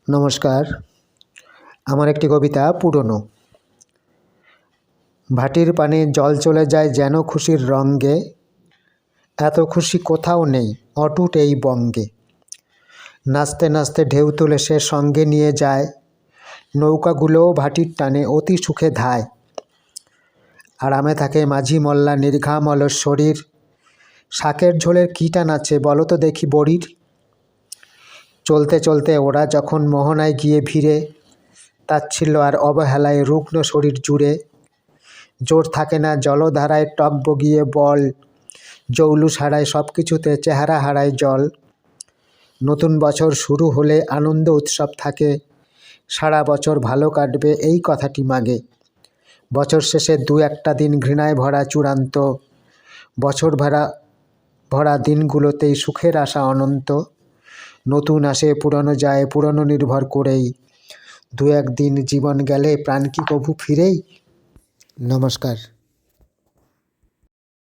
নমস্কার। আমার একটি কবিতা পুরনো। ভাটির পানে জল চলে যায় যেন খুশির রঙ্গে, এত খুশি কোথাও নেই অটুট এই বঙ্গে। নাচতে নাচতে ঢেউ তুলে সে সঙ্গে নিয়ে যায়, নৌকাগুলোও ভাটির টানে অতি সুখে ধায়। আরামে থাকে মাঝি মোল্লা নির্ঘাম অলস শরীর, শাকের ঝোলের কীটা নাচে বলো তো দেখি বড়ির। চলতে চলতে ওরা যখন মোহনায় গিয়ে ভিড়ে, তাচ্ছিল্য আর অবহেলায় রুগ্ন শরীর জুড়ে। জোর থাকে না জলধারায় টক বগিয়ে বল, জৌলুস হারায় সব কিছুতে চেহারা হারায় জল। নতুন বছর শুরু হলে আনন্দ উৎসব থাকে, সারা বছর ভালো কাটবে এই কথাটি মাগে। বছর শেষে দু একটা দিন ঘৃণায় ভরা চূড়ান্ত, বছর ভরা দিনগুলোতেই সুখের আশা অনন্ত। নতুন আসে পুরনো যায় পুরনো নির্ভর করেই, দু একদিন জীবন গেলে প্রাণ কি কভু ফিরেই। নমস্কার।